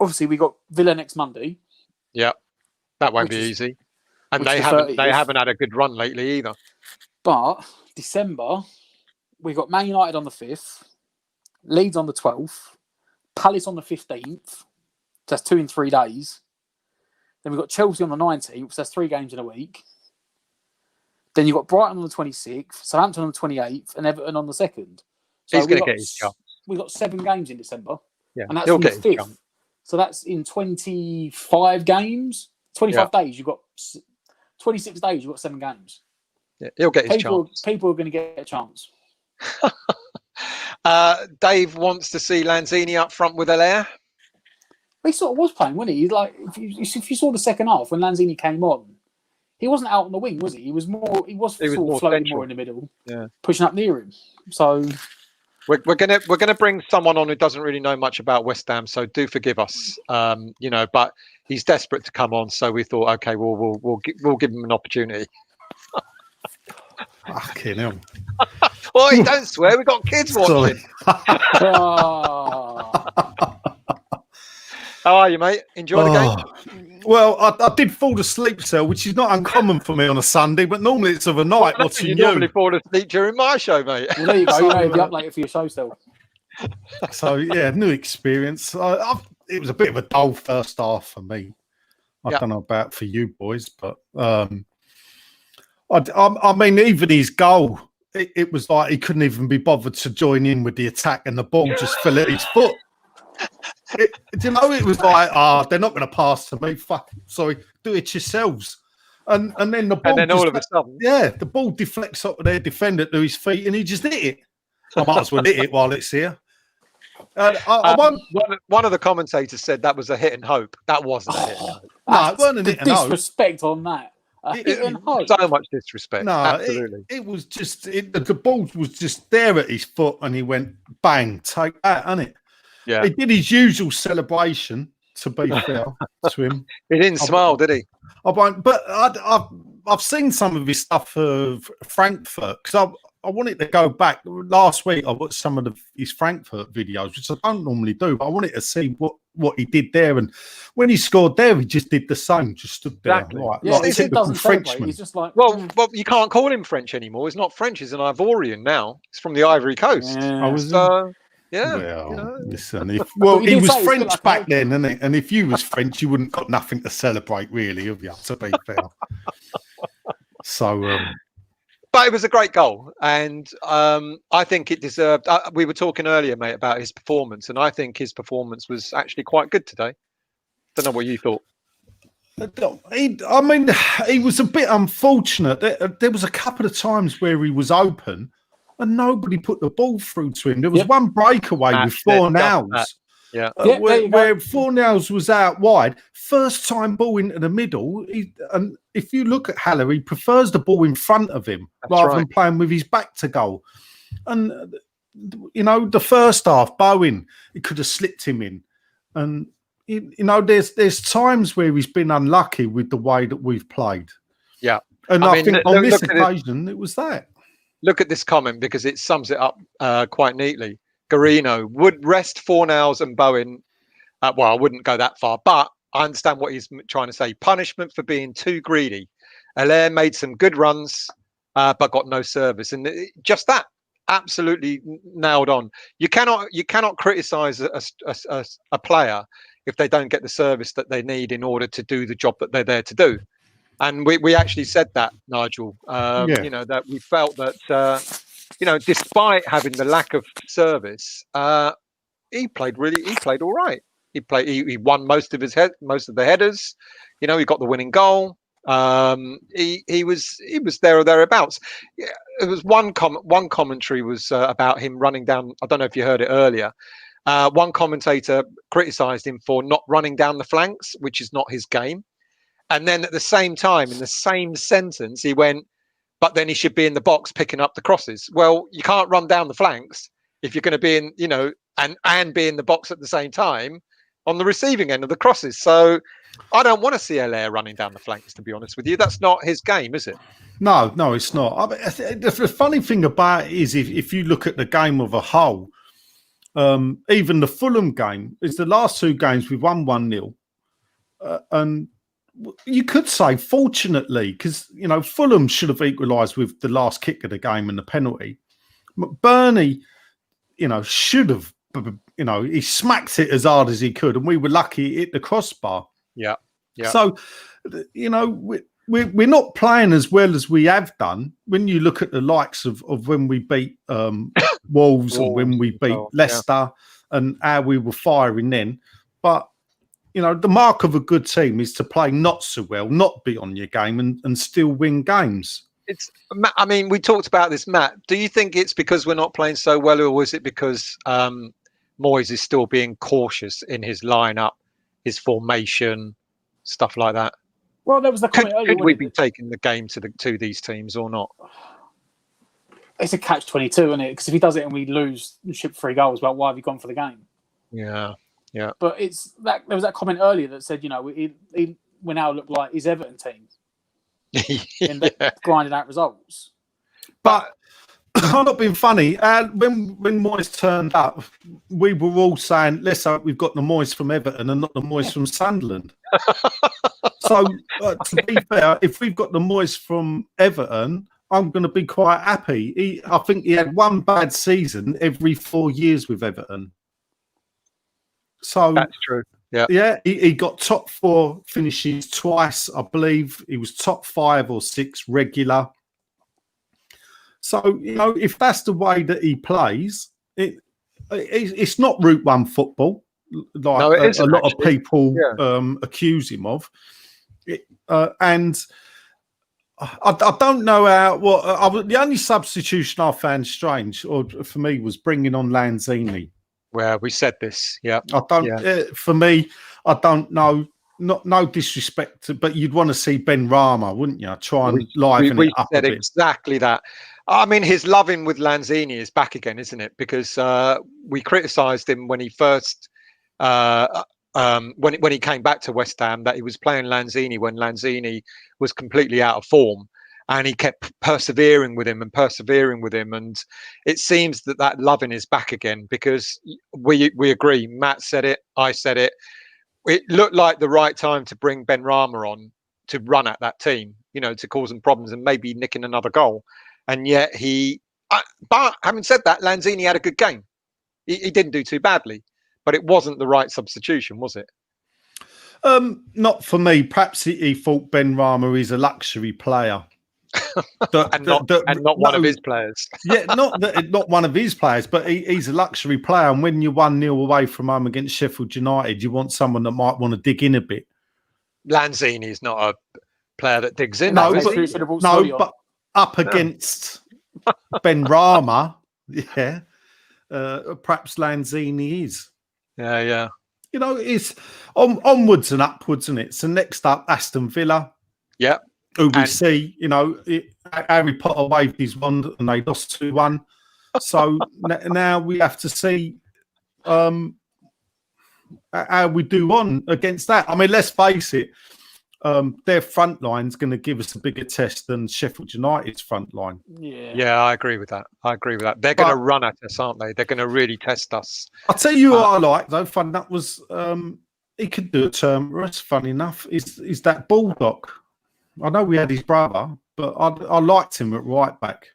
obviously we got Villa next Monday. Yeah, that won't be easy, and they haven't had a good run lately either. But December, we got Man United on the 5th, Leeds on the 12th. Palace on the 15th, so that's 2 in 3 days. Then we've got Chelsea on the 19th, so that's 3 games in a week. Then you've got Brighton on the 26th, Southampton on the 28th, and Everton on the 2nd. So he's going to get his chance. We've got 7 games in December. Yeah, and that's on the 5th. So that's in 25 games. 25 days, you've got 26 days, you've got 7 games. Yeah, he'll get his chance. People are going to get a chance. Dave wants to see Lanzini up front with Haller. He sort of was playing, wasn't he? Like, if you saw the second half when Lanzini came on, he wasn't out on the wing, was he? He was floating central. more in the middle, yeah, pushing up near him. So we're gonna bring someone on who doesn't really know much about West Ham, so do forgive us. But he's desperate to come on, so we thought, okay, we'll give him an opportunity. Fucking hell. Boy, don't swear. We've got kids watching. How are you, mate? Enjoy the game? Well, I did fall asleep, sir, which is not uncommon for me on a Sunday, but normally it's of a night watching you. Normally fall asleep during my show, mate. Well, there you go. You'll be up later for your show still. So, yeah, new experience. It was a bit of a dull first half for me. I don't know about for you boys, but I mean, even his goal, it was like he couldn't even be bothered to join in with the attack, and the ball just fell at his foot. It was like, they're not going to pass to me. Fuck, sorry, do it yourselves. And then the ball, and then all of a sudden, the ball deflects up with their defender to his feet, and he just hit it. I might as well hit it while it's here. One of the commentators said that was a hit and hope. That wasn't a hit and hope. No, it wasn't a hit and hope. Disrespect on that. So much disrespect. No, absolutely. It was just the ball was just there at his foot, and he went bang, take that, innit? Yeah, he did his usual celebration. To be fair to him, he didn't smile, did he? I won't. But I've seen some of his stuff of Frankfurt, because I wanted to go back. Last week, I watched some of his Frankfurt videos, which I don't normally do, but I wanted to see what he did there. And when he scored there, he just did the same, just stood there. Exactly. Like, Yeah, like he a typical doesn't celebrate. Frenchman. He's just like, Well, you can't call him French anymore. He's not French. He's an Ivorian now. He's from the Ivory Coast. yeah. So, yeah. Well, listen, But he you did was say it's a bit French like back then, isn't it? And if you was French, you wouldn't got nothing to celebrate, really, have you? To be fair. So, But it was a great goal, and I think it deserved. We were talking earlier, mate, about his performance, and I think his performance was actually quite good today. Don't know what you thought. I mean, he was a bit unfortunate. There was a couple of times where he was open and nobody put the ball through to him. There was one breakaway with Fornals. Yeah. Where Fornals was out wide. First time ball into the middle. And if you look at Haller, he prefers the ball in front of him rather than playing with his back to goal. And, you know, the first half, Bowen, he could have slipped him in. And, you know, there's times where he's been unlucky with the way that we've played. Yeah. And I think on this occasion, it was that. Look at this comment because it sums it up quite neatly. Garino would rest Fornals and Bowen. Well, I wouldn't go that far, but I understand what he's trying to say. Punishment for being too greedy. Haller made some good runs, but got no service. And just that, absolutely nailed on. You cannot criticize a player if they don't get the service that they need in order to do the job that they're there to do. And we actually said that, Nigel. You know, that we felt that you know, despite having the lack of service, he played all right. He won most of the headers. You know, he got the winning goal. He was there or thereabouts. Yeah, it was one commentary was about him running down. I don't know if you heard it earlier. One commentator criticised him for not running down the flanks, which is not his game. And then at the same time, in the same sentence, he went, but then he should be in the box picking up the crosses. Well, you can't run down the flanks if you're going to be in, you know, and be in the box at the same time on the receiving end of the crosses. So I don't want to see Haller running down the flanks, to be honest with you. That's not his game, is it? No, it's not. I mean, the funny thing about it is if you look at the game of a whole, even the Fulham game, is the last two games we've won 1-0. And you could say, fortunately, because, you know, Fulham should have equalised with the last kick of the game and the penalty. McBurney, you know, should have, you know, he smacked it as hard as he could, and we were lucky it hit the crossbar. Yeah. So, you know, we're not playing as well as we have done. When you look at the likes of when we beat Wolves and when we beat Leicester and how we were firing then. But, you know, the mark of a good team is to play not so well, not be on your game and still win games. I mean, we talked about this, Matt. Do you think it's because we're not playing so well, or was it because Moyes is still being cautious in his lineup, his formation, stuff like that? Well, there was the comment earlier. Could we be taking the game to these teams or not? It's a catch-22, isn't it? Because if he does it and we lose and ship 3 goals, well, why have you gone for the game? Yeah. But it's that there was that comment earlier that said, you know, we now look like his Everton team in grinding out results. But I'm not being funny. When Moyes turned up, we were all saying, let's hope we've got the Moyes from Everton and not the Moyes from Sunderland. So, to be fair, if we've got the Moyes from Everton, I'm going to be quite happy. I think he had one bad season every 4 years with Everton. So that's true. Yeah, he got top 4 finishes twice, I believe. He was top 5 or 6 regular. So, you know, if that's the way that he plays, it's not Route 1 football, like a lot of people accuse him of. And I don't know how. The only substitution I found strange, or for me, was bringing on Lanzini. Well, we said this, yeah. I don't. For me, I don't know. No disrespect, but you'd want to see Ben Rama, wouldn't you? Try and liven it up a bit. We said exactly that. I mean, his loving with Lanzini is back again, isn't it? Because we criticised him when he first, when he came back to West Ham, that he was playing Lanzini when Lanzini was completely out of form. And he kept persevering with him, and it seems that loving is back again, because we agree. Matt said it, I said it. It looked like the right time to bring Ben Rama on to run at that team, to cause them problems and maybe nicking another goal. And yet but having said that, Lanzini had a good game. He didn't do too badly, but it wasn't the right substitution, was it? Not for me. Perhaps he thought Ben Rama is a luxury player. And not one of his players. Yeah, not one of his players, but he's a luxury player. And when you're 1-0 away from home against Sheffield United, you want someone that might want to dig in a bit. Lanzini is not a player that digs in. But up against Ben Rama, yeah, perhaps Lanzini is. Yeah. It's onwards and upwards, isn't it? So next up, Aston Villa. Yeah. Who we see, Harry Potter waved his wand and they lost 2-1. So now we have to see how we do on against that. I mean, let's face it, their front line's going to give us a bigger test than Sheffield United's front line. Yeah, I agree with that. They're going to run at us, aren't they? They're going to really test us. I'll tell you what I like, though, fun that was, he could do a term for us, funny enough, is that Bulldog. I know we had his brother, but I liked him at right back.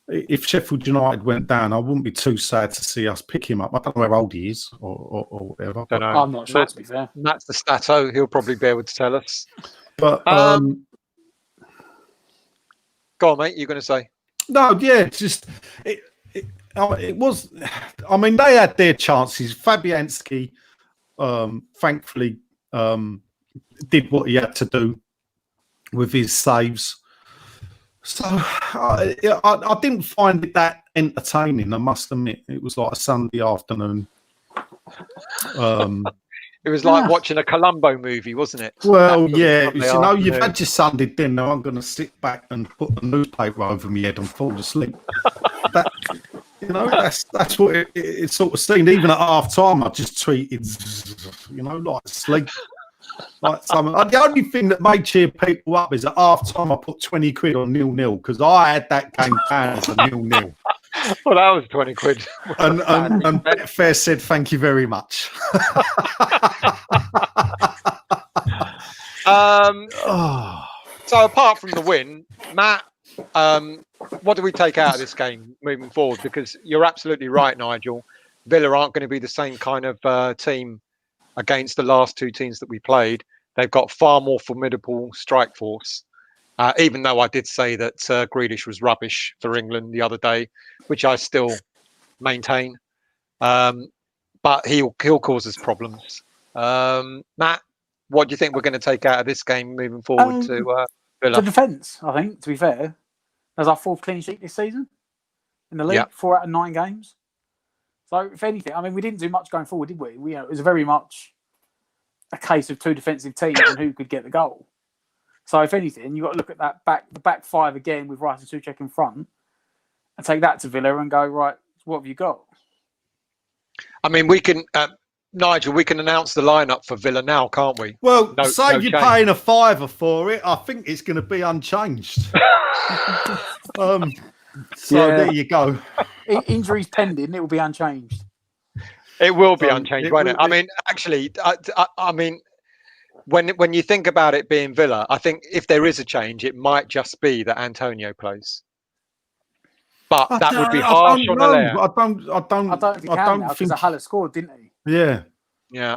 If Sheffield United went down, I wouldn't be too sad to see us pick him up. I don't know how old he is or whatever. Don't know. I'm not sure, to be fair. Matt's the stato. He'll probably be able to tell us. But go on, mate. You're going to say? No, yeah, it's just it was. I mean, they had their chances. Fabianski, thankfully, did what he had to do with his saves. So I didn't find it that entertaining, I must admit. It was like a Sunday afternoon. It was like watching a Columbo movie, wasn't it? Well, yeah. You've had your Sunday dinner. I'm going to sit back and put the newspaper over my head and fall asleep. That's what it sort of seemed. Even at half time, I just tweeted, like sleep. Like the only thing that may cheer people up is at half time I put 20 quid on 0-0 because I had that game down as a 0-0. Well, that was 20 quid. And Betfair said thank you very much. So apart from the win, Matt, what do we take out of this game moving forward? Because you're absolutely right, Nigel. Villa aren't going to be the same kind of team against the last two teams that we played. They've got far more formidable strike force. Even though I did say that Grealish was rubbish for England the other day, which I still maintain. But he'll cause us problems. Matt, what do you think we're going to take out of this game moving forward to Villa? The defence, I think, to be fair. That's our fourth clean sheet this season in the league, 4 out of 9 games. So, if anything, I mean, we didn't do much going forward, did we? It was very much a case of two defensive teams and who could get the goal. So, if anything, you've got to look at the back five again with Rice and Souček in front and take that to Villa and go, right, what have you got? I mean, we can, Nigel, we can announce the lineup for Villa now, can't we? Well, say you're paying a £5 for it, I think it's going to be unchanged. There you go. Injuries pending, it will be unchanged. It will be unchanged, won't it? I mean, actually, I mean, when you think about it being Villa, I think if there is a change, it might just be that Antonio plays. But that would be harsh on Haller. I don't think because Haller scored, didn't he? Yeah. Yeah.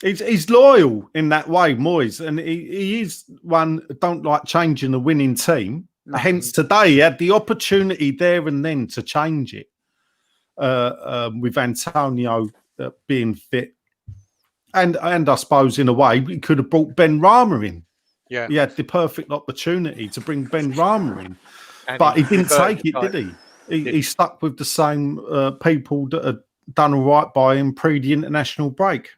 He's loyal in that way, Moyes, and he is one that don't like changing the winning team. No. Hence, today he had the opportunity there and then to change it with Antonio being fit. And I suppose, in a way, we could have brought Ben Rama in. Yeah. He had the perfect opportunity to bring Ben Rama in. But he didn't take it, did he? He stuck with the same people that had done all right by him pre the international break.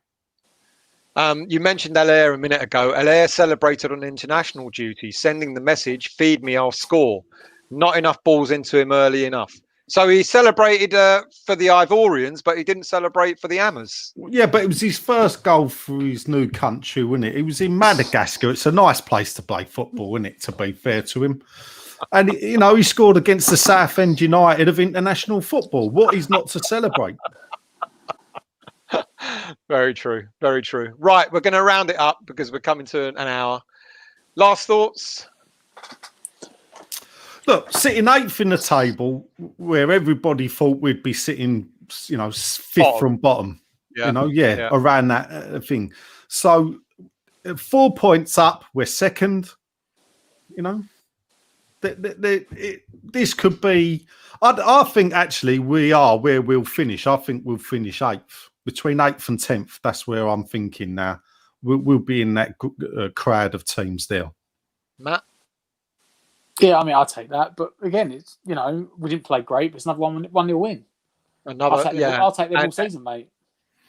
You mentioned Haller a minute ago. Haller celebrated on international duty, sending the message, feed me, I'll score. Not enough balls into him early enough. So he celebrated for the Ivorians, but he didn't celebrate for the Hammers. Yeah, but it was his first goal for his new country, wasn't it? He was in Madagascar. It's a nice place to play football, isn't it, to be fair to him? And, you know, he scored against the Southend United of international football. What is not to celebrate? Very true. Very true. Right, we're going to round it up because we're coming to an hour. Last thoughts? Look, sitting 8th in the table where everybody thought we'd be sitting, you know, 5th from bottom. Yeah. You know, around that thing. So 4 points up, we're second. You know, this could be. I think actually we are where we'll finish. I think we'll finish 8th, between 8th and 10th. That's where I'm thinking now. We'll be in that crowd of teams there. Matt? Yeah, I mean, I'll take that. But again, it's, you know, we didn't play great, but it's another 1-0 win. I'll take them all season, mate.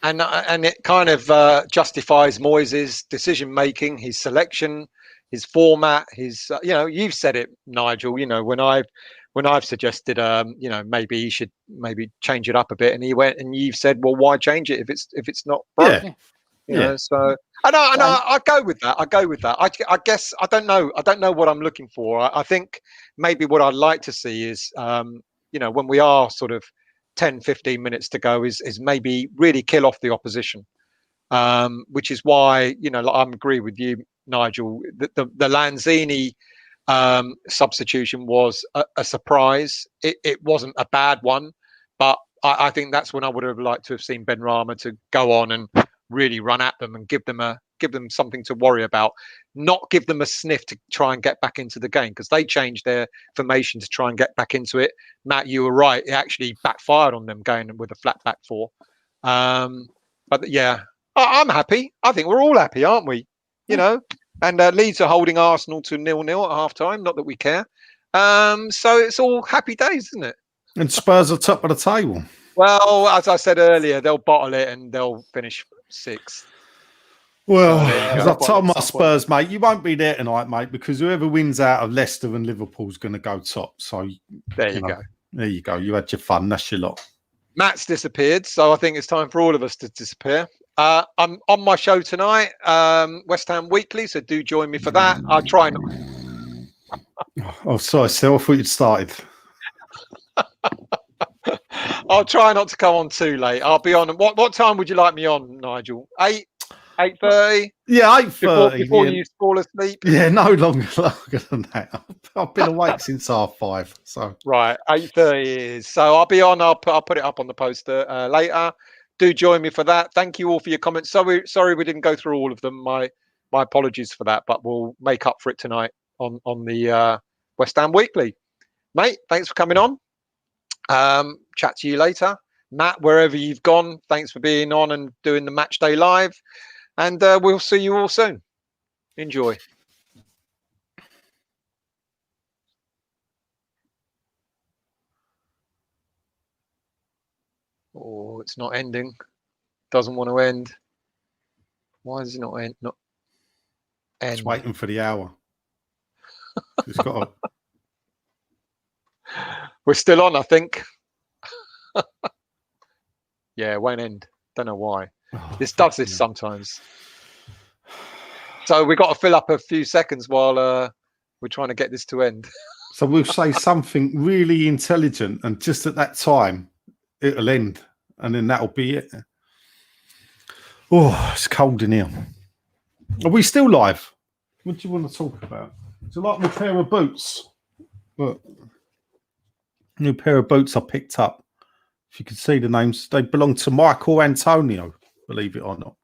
And it kind of justifies Moyes' decision making, his selection, his format, his you know, you've said it, Nigel. You know, when I've suggested you know, maybe he should change it up a bit, and he went and you've said, well, why change it if it's not broken? Yeah. You know, so I go with that. I guess I don't know what I'm looking for. I think maybe what I'd like to see is you know, when we are sort of 10, 15 minutes to go, is maybe really kill off the opposition. Which is why, you know, I agree with you, Nigel. The Lanzini substitution was a surprise. It wasn't a bad one, but I think that's when I would have liked to have seen Benrahma to go on and really run at them and give them something to worry about, not give them a sniff to try and get back into the game, because they changed their formation to try and get back into it. Matt, you were right. It actually backfired on them going with a flat back four. But yeah, I'm happy. I think we're all happy, aren't we? You know, and Leeds are holding Arsenal to 0-0 at half time. Not that we care. So it's all happy days, isn't it? And Spurs are top of the table. Well, as I said earlier, they'll bottle it and they'll finish 6th. Well, as I told my Spurs, mate, you won't be there tonight, mate, because whoever wins out of Leicester and Liverpool's going to go top. So there you go. There you go. You had your fun. That's your lot. Matt's disappeared, so I think it's time for all of us to disappear. I'm on my show tonight, West Ham Weekly, so do join me for that. I'll try not. Oh, sorry, Sal. I thought you'd started. I'll try not to come on too late. I'll be on. What time would you like me on, Nigel? 8:30? Yeah, 8:30. Before you fall asleep? Yeah, no longer than that. I've been awake since 5:30. So right, 8:30 is. So I'll be on. I'll put it up on the poster later. Do join me for that. Thank you all for your comments. Sorry we didn't go through all of them. My apologies for that, but we'll make up for it tonight on the West Ham Weekly. Mate, thanks for coming on. Chat to you later. Matt, wherever you've gone, thanks for being on and doing the match day live. And we'll see you all soon. Enjoy. Oh, it's not ending. Doesn't want to end. Why does it not end? Not end. It's waiting for the hour. It's got to... We're still on, I think. Yeah, it won't end. Don't know why. This does this sometimes. So we've got to fill up a few seconds while we're trying to get this to end. So we'll say something really intelligent, and just at that time, it'll end, and then that'll be it. Oh, it's cold in here. Are we still live? What do you want to talk about? It's like my pair of boots. Look. New pair of boots I picked up. If you can see the names, they belong to Michael Antonio, believe it or not.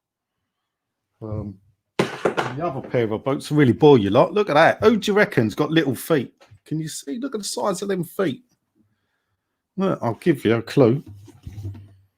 The other pair of boots really bore you lot. Look at that. Who do you reckon's got little feet? Can you see? Look at the size of them feet. Look, I'll give you a clue.